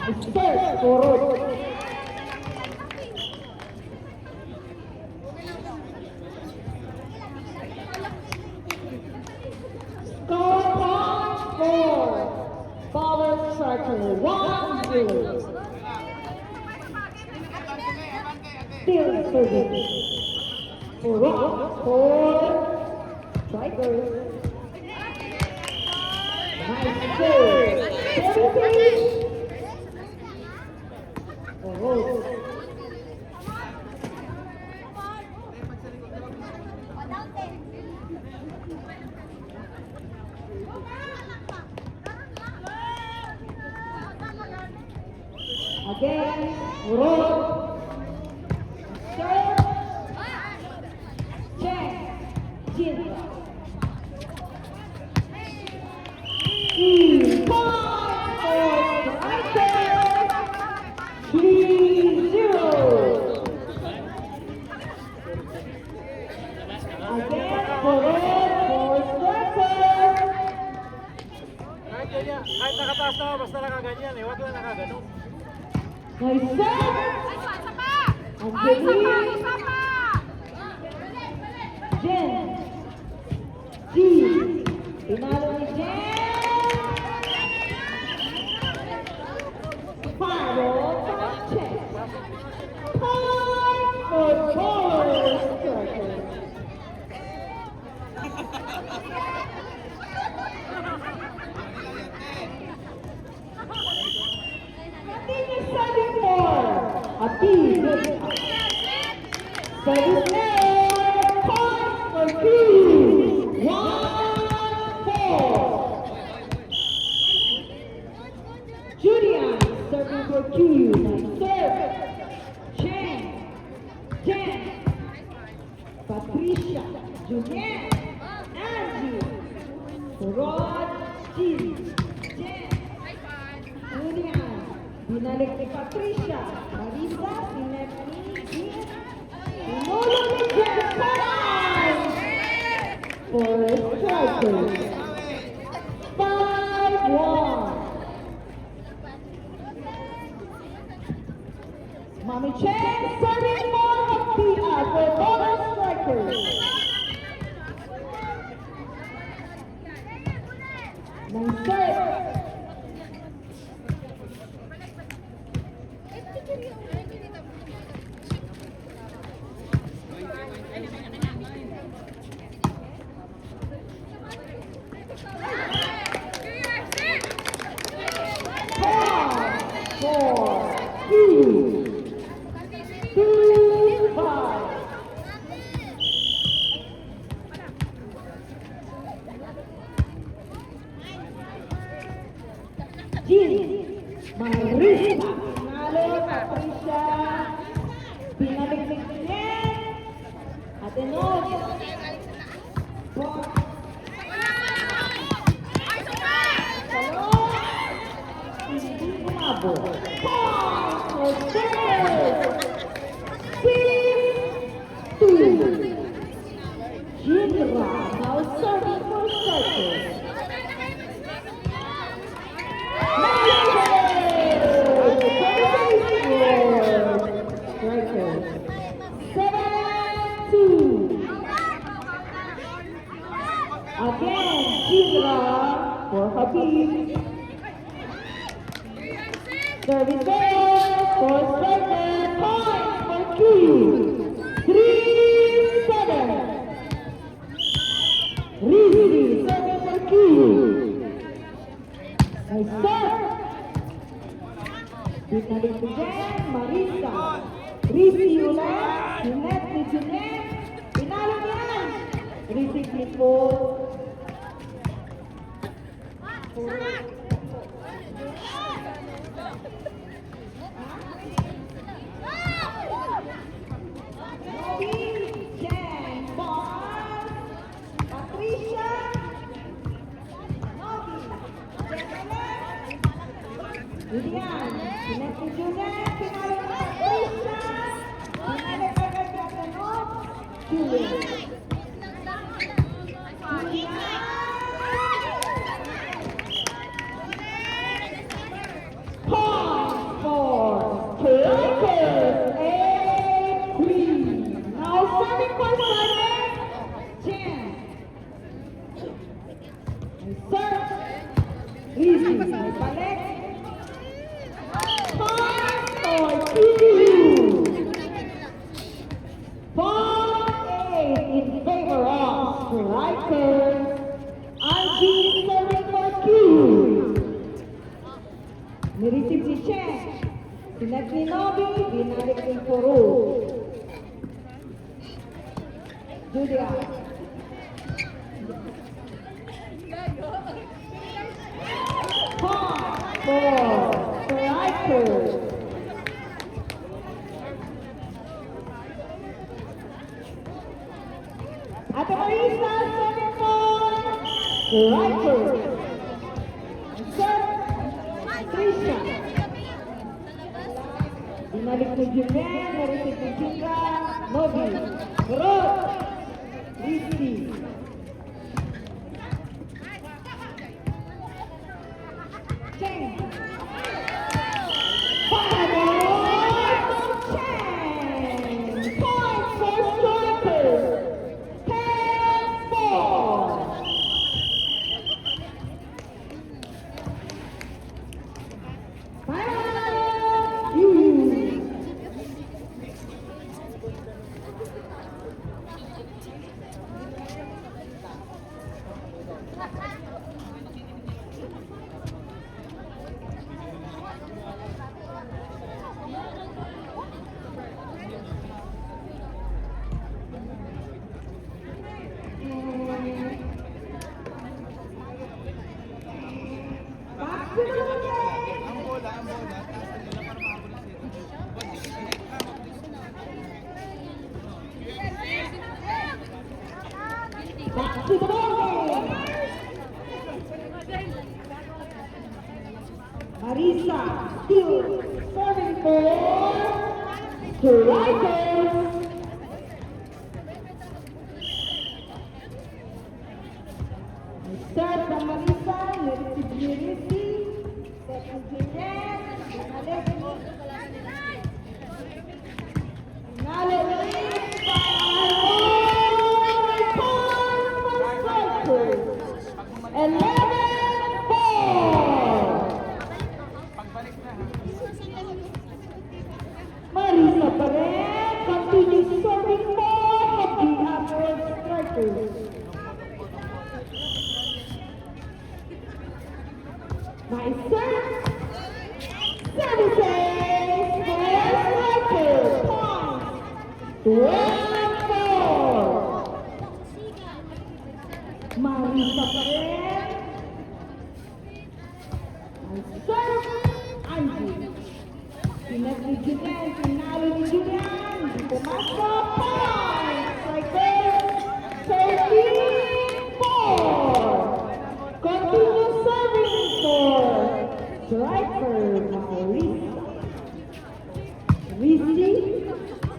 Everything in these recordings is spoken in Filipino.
Start forward. Score point for Power Striker 1-0. Still serving. For Striker. Nice save. Everything. Oh. Again, roll. Serve. Check. Jin. Point for Striker. 3-0. Again, for Striker. Kahit nakataas na, basta nakaganyan eh. Huwag lang nakaganon. Nice serve. Angeline. Jen. G. Pinalo ni Jen. Follow. Check. Point for Power Striker. Continue serving more. A team. Service more. Point for two. 1-4. Julian serving for two. Nice serve. Jen. Patricia. Julian. Angie. Rod. Jen. Julian. Binalik ni Patricia. Marisa. Binalik ni Jen. Pinulo ni Jen. For Striker. 5-1. Mommy Chen serving more of Pia for Power Striker. Nice serve. Four, two, 5. Jean, Marisa, Nalo, Patricia, binalik ni Jen, Atenod, Salon, hindi umabot. Jinra now serving for Striker. Striker. 7-2. Again, Jinra for Habib. Serving for Striker. Point for two. 3-7. Rizzi serving for two. Nice serve. Binalik ni Jen, Marisa. Rizzi ulit. Sinet ni Sinet. Pinalo niyan. Rizzi Clipo. Jen, Boss. Patricia. Novi. Julian. Sinet ni Julian. Pinalo ni Patricia. Pinalik agad ni Atenod. Julian. Point May balik. Point for TU. 4-8 in favor of strikers. Alvin serving for Q. Nireceive si Chen. Sinat ni Nobi, binalik ni Puro. Julia. Point for strikers. Ate Marisa, serving for strikers. Trisha. Binalik ni Julian, narisip ni Chika, Nobi, Rod, Rizky. Cheng. Cheng. Point for strikers. 10-4. Back to the ball. Marisa still serving for strikers. Start from Marisa, let's see Rizky. Second Julian, Marisa pa rin, continues serving more of the average strikers. Nice serve. Services for strikers. Point. 12-4. Marisa pa rin. Nice serve. Angie. Sinat ni Julian, pinalo ni Julian, di pumasok, point! Strikers, 13-4! Continue serving for striker, Marisa. Rizky,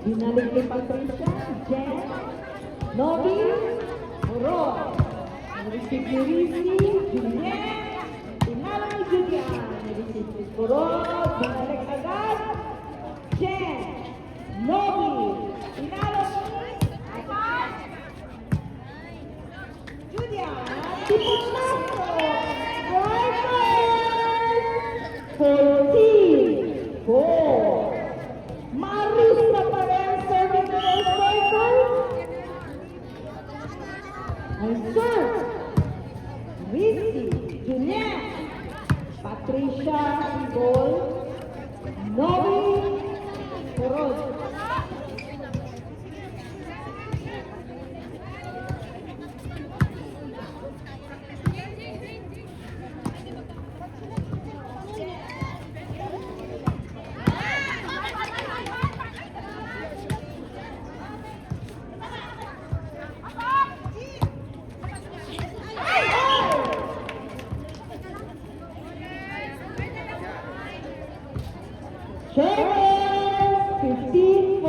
binalik ni Patricia, Jen, Nobi, Roy. Receive ni Rizky, Julian, pinalo ni Julian, receive ni Roy, binalik agad. Jen, Nobi, pinalo ni Julia, di pumasok, strikers, 14-4. Marisa pa rin serving for strikers. Ang serve, Rizky, Julian, Patricia, goal, Nobi, Rod. Sheriff, 15-4.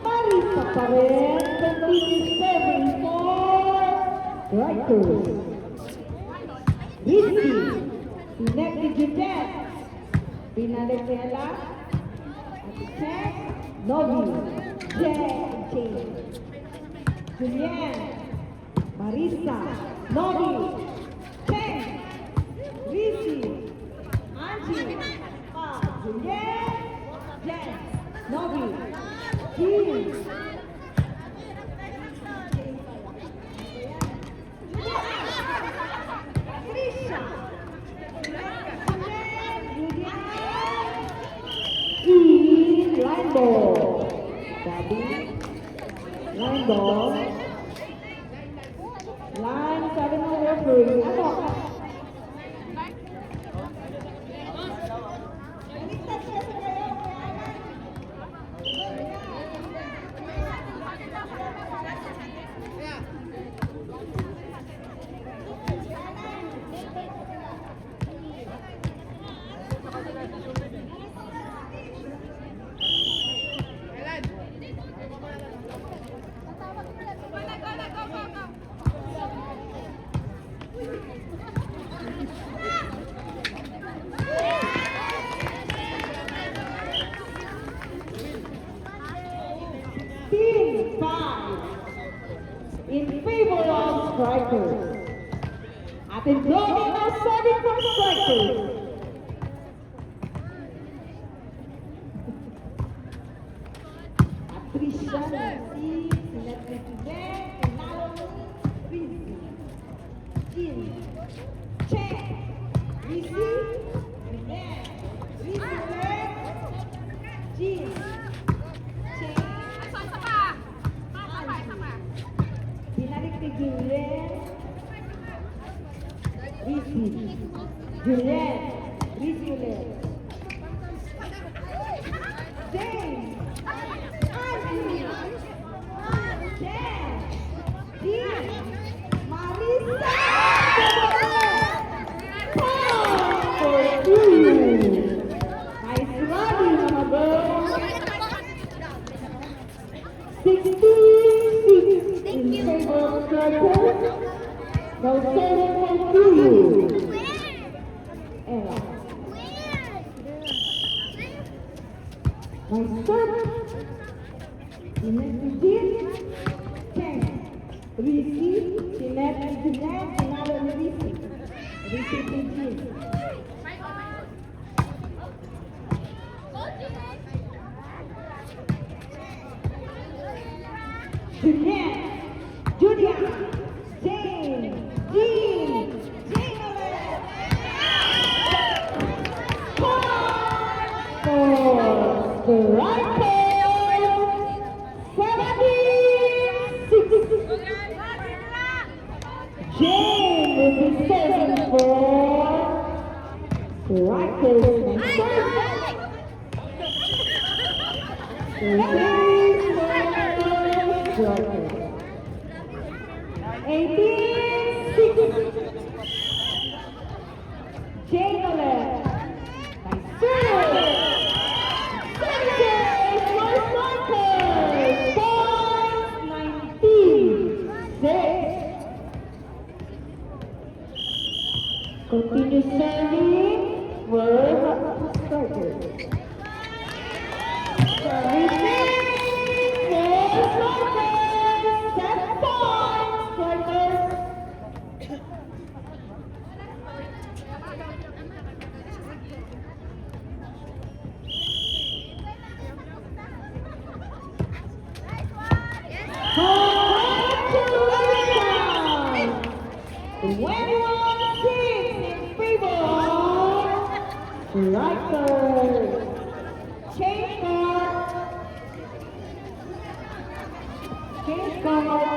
Marisa pa rin, continues serving for strikers. Rizky, sinet ni Judet, pinalik ni Ella, at check, Nobi, Jen, Julian, Marisa, Nobi, Chen, ball. Line 7 ng referee. Ano? Team 5 in favor of strikers. Ating drawing now serving for strikers. Patricia Nancy, Sinet Resident, Pinalo Rizzi, Jin, Chen, Rizzi, Rinet, Rizzi ulit, Jin, Chen, binalik ni Juliet, Rizzi, Juliet, Rizzi ulit, James, Andy, Jen, Dean, Marisa, Paul for you. Nice rally, mga girls. 16-6 in favor of strikers. Now serving for you. Ella. Nice serve. Sinet Eugene, Chen, Rizzi, Sinet Eugene, Pinalo ni Rizzi, Rizzi Eugene. Juliet, Julia, Jane, Jean, Jane ulit. For strikers. 76. Jane will be serving for strikers and serve. Strikers. 18-6. Jane ulit. Nice serve. Services for strikers. Points 19-6. Continue serving for strikers. Servicing for strikers. 7 points, strikers. Congratulations! 21-6 in favor of strikers. Change card. Change card.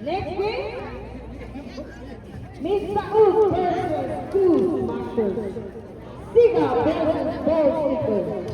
Next week, Miss Saud versus Two Masters. Siga versus Ball Stickers.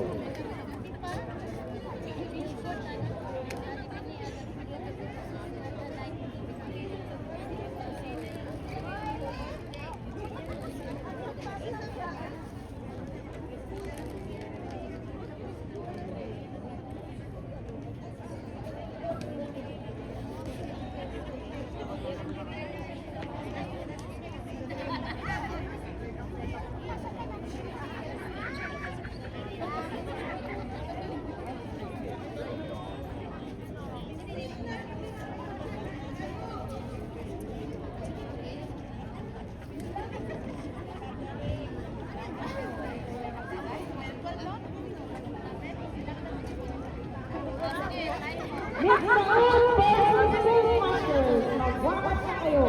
Miss Saud versus Schoolmasters. Magwakas na kayo.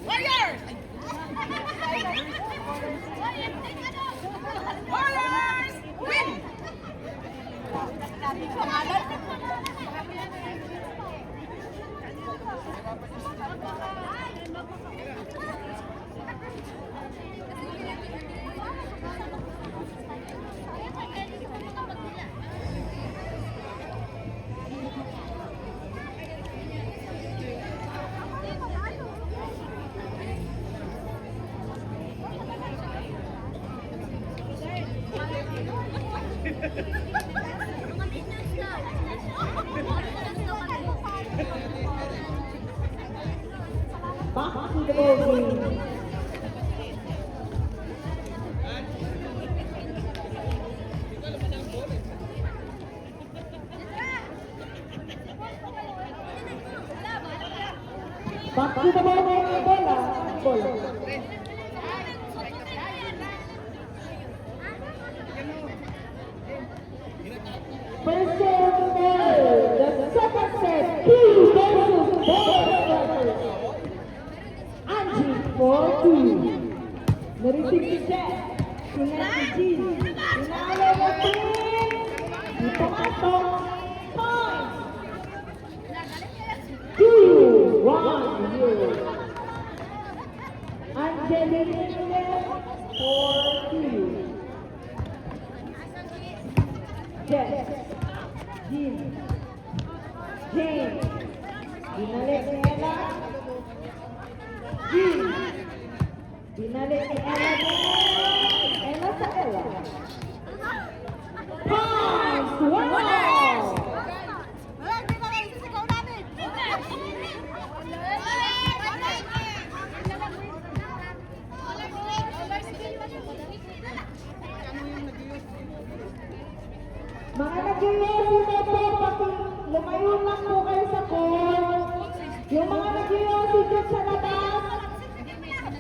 Warriors! Warriors! Win! Back to the ball game. Back to the ball game. Bola. Bola. First serve, the second set, P versus Ball. Angie for 2. Na-receive si Jet. Sinet si G. Pinalo mo Pin. Di pumasok. Point. 2-1. Angeline for 2. Jet. Jean. Jane. Binalik ni Ella. Jean. Binalik ni Ella din. Ella sa Ella. Pass! Wow! Mga nag-iossi na po, lumayo lang po kayo sa court. Yung mga nag-iossi dyan sa labas,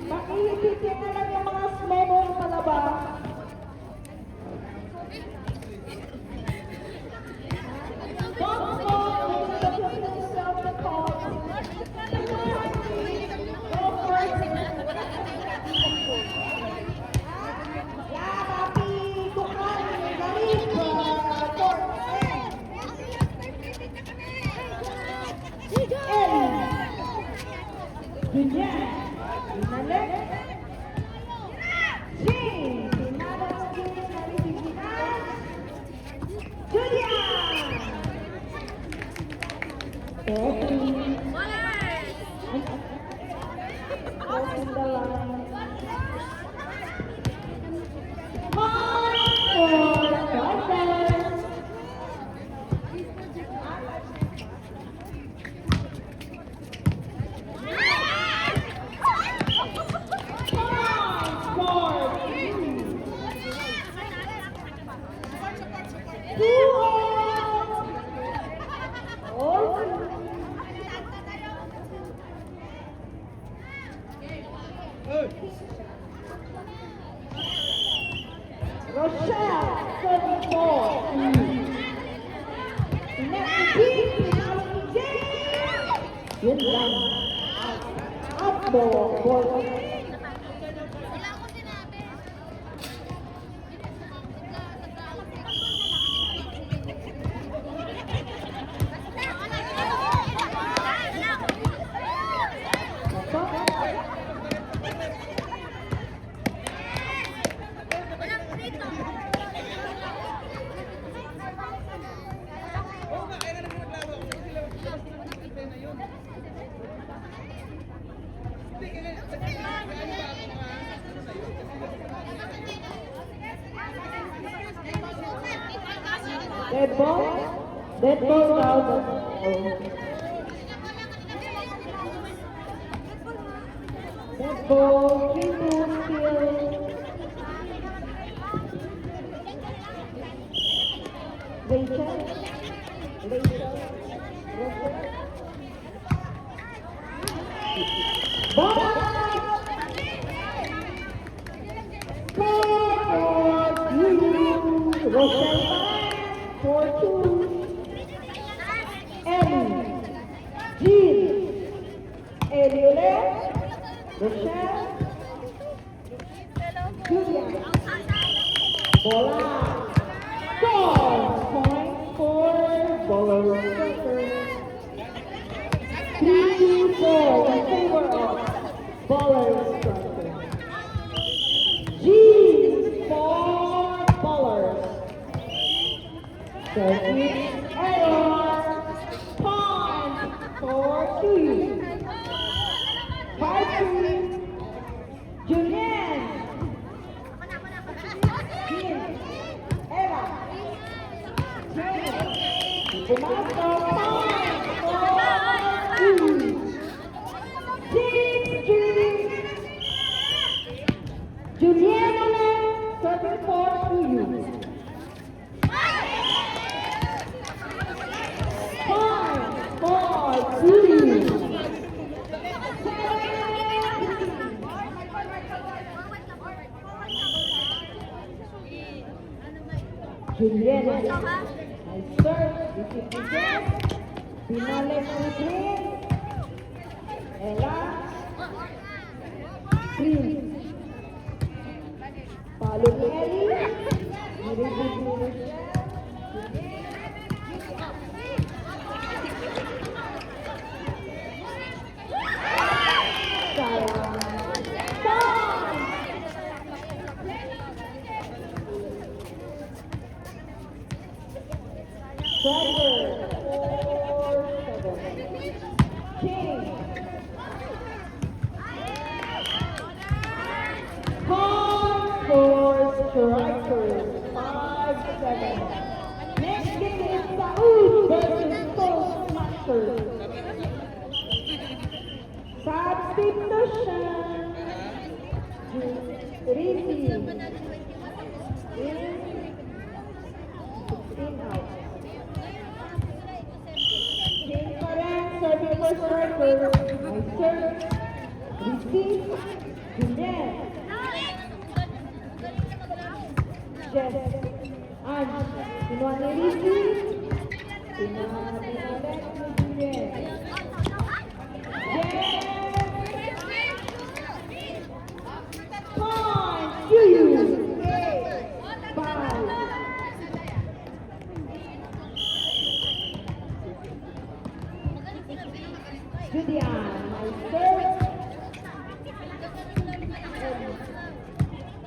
makihipitin na lang yung mga small sa labas. Don't fall in the position of the court. Go first. Yeah, papi, bukan, galing ko. Julian, binalik. Jean, pinalo ng Jean, nalisiginan. Julian! Petri. Open the line. Point for Dodgers. Rochelle, 34. Next team, pinalo ni Jane. Yun lang. ball. Dead ball. Dead ball now. Dead ball. 3-2 still. Rachel. Ball. Rochelle 4-2. Ellie, Jean, Eliole, Rochelle, Julia, Bola, point for Bola Striker. 3-4 in favor of Bola Striker. Jean for Bola. Service error. Point for two. 5-3. Julian. Jim. Ella. Jane. Tomato. Point for two. 6-3. Julian. Service for two. Juliana, I serve, this is the guest, Pinales Green, Ella, Green, follow ni Ellie, niribig ni Rochelle, Driver, 4-7. King. Con for striker, 5-7. Next game is Saud versus Toastmasters. Substitution. Rizzi. 16 out. Serving for striker, I serve, receive, Julian, Jess, Ange, kinuha ni Rizzi, kinuha ni Julian, Jess, point, you, 5. Julian, my serve.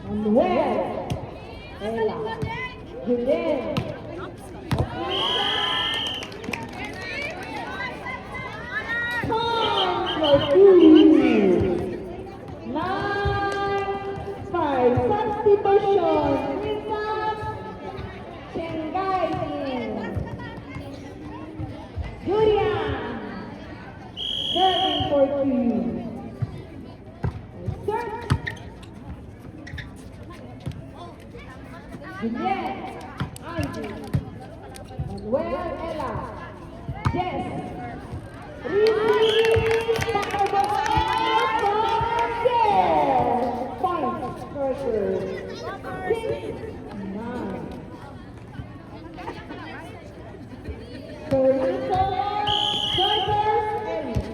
Manuel. Ella. Julian. Substitution. Julian. Serving for two. Serve. Juliet. Angie. Manuel. Ella. Jess. Point. Striker. 6-9. Serving for strikers.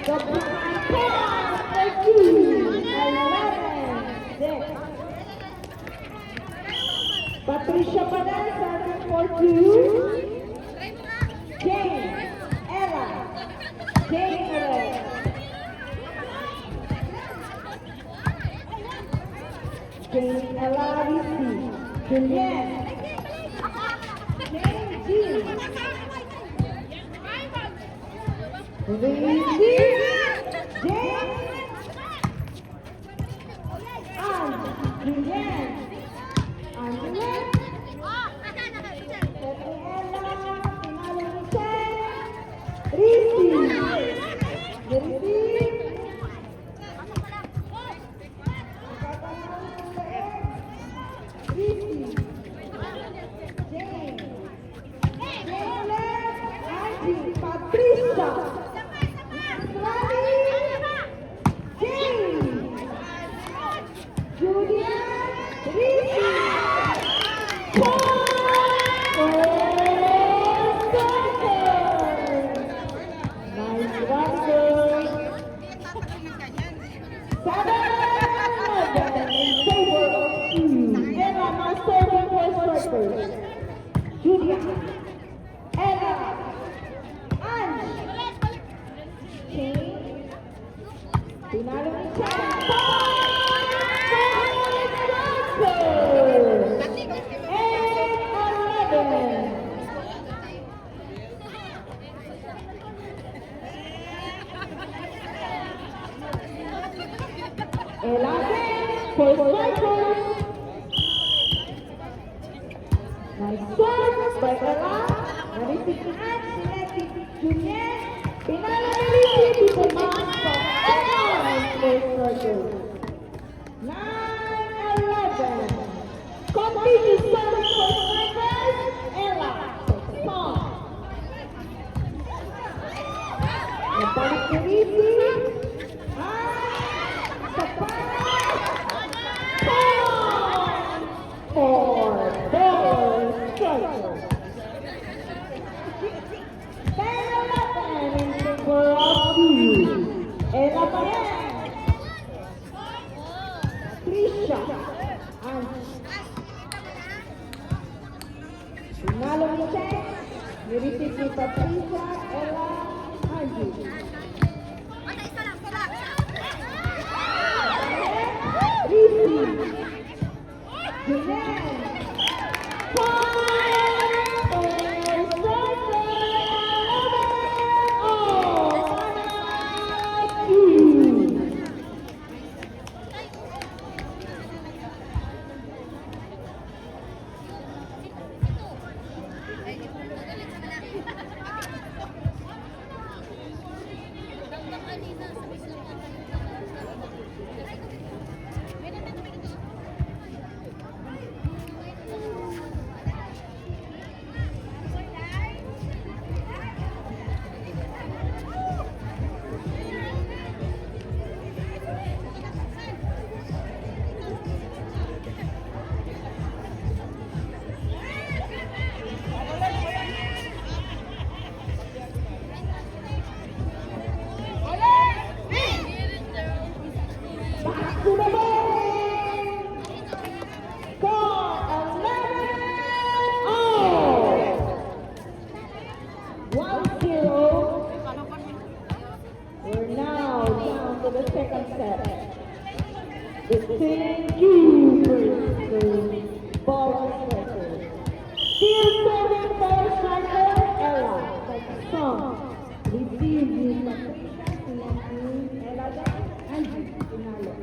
The blind pass for two. 11. Patricia Panan serving for two. Jane, Ella, Jane ulit. Jane, Ella, Rizzi, Juliet, Jane, Jean, Rizzi, Jane, Ann, Juliet, Angela, Rizzi, Patricia, Jane, Julia, Rizzi, nice one, girl. 7-11 in favor of two. Ella now serving for strikers. Julia, Ella, Ange, Jane, Pinalo ni Chan, for strikers. Nice serve by Ella. Narisip ni Anne, selected Juliet. Pinalo ni Rizzi to the mark from Ella for strikers. 9-11. Continue serving for strikers. Ella, Song. Nabalik ni Rizzi. Ella Payan, Patricia, Pinalo ni Chen, nireceive ni Patricia, Ella, Angie. Rizzi, Julian, the second set. The same ball striker. Still serving ball striker, Ella. Song. Receive the Ella and Pinalo.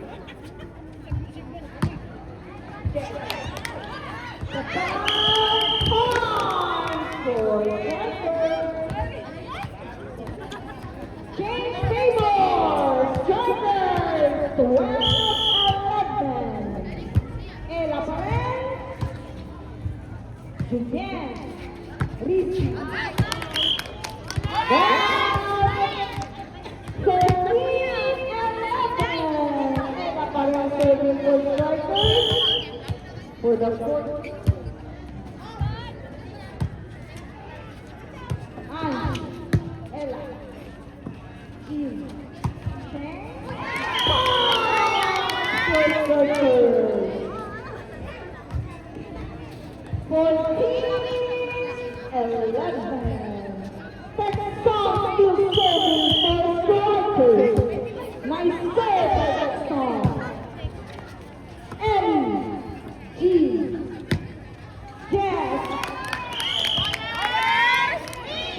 The for Change tables, jokers, 12-11. Ella Payan, Julian, Rizzi, 13-11. Ella Payan serving for strikers for the fourth. Ella, Jean, servers. 14-11. Texas still serving for strikers. Nice serve by Texas. Eddie G. Jazz.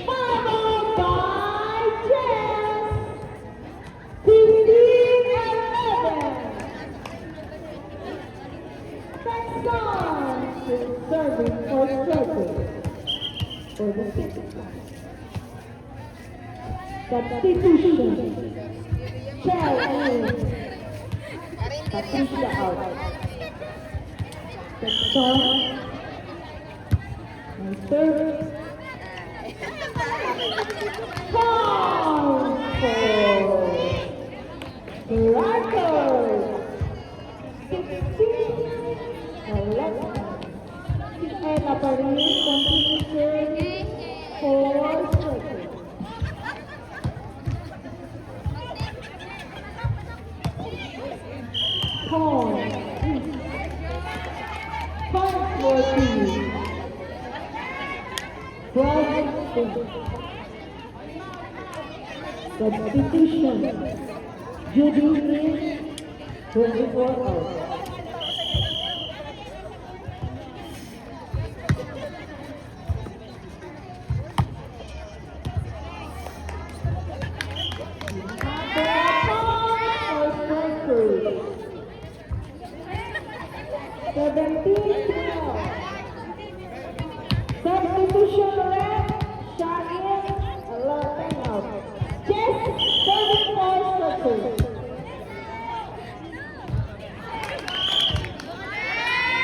Followed by Jazz. 15-11. Texas is serving for strikers. For the second time. Substitution. Chelsea. Patricia out. Texas. And third. Foul for Strikers. 16-11. Si Ella pa rin continuation for Strikers. Point. Point for team. 12 points. Substitution. Judy Smith, 24 out. Substitution left, Shaggy, 11 out. Just 34 circles.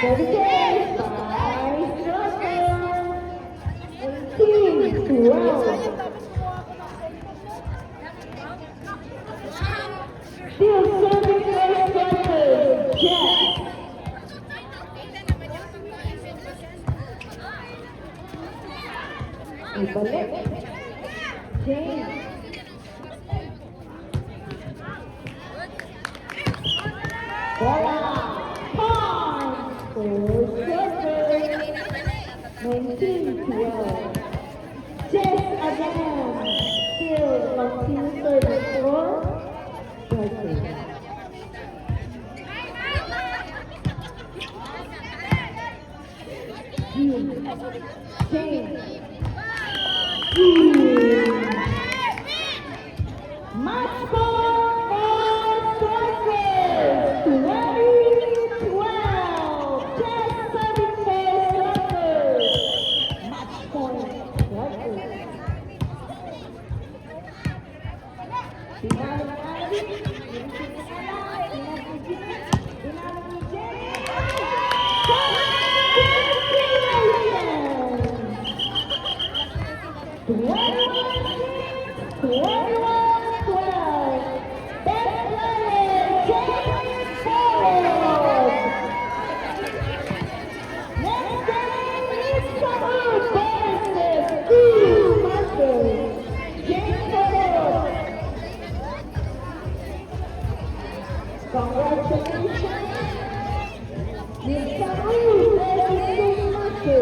Dedicated by Struggle. 18-12. Still serving for Struggle. Jazz. Ibalik. James. Bola. Point for Struggle. 19-12. Chess again. Still continue serving for Struggle. James. Match point for Strikers. 20-12. Just serving for Strikers. Match point Strikers. Pinalo ni Ivy. Pinalo ni James. Congratulations! Mr. Wu versus Master.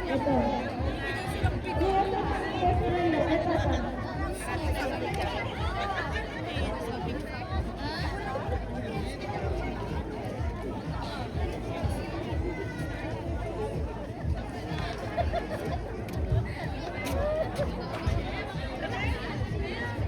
Ito.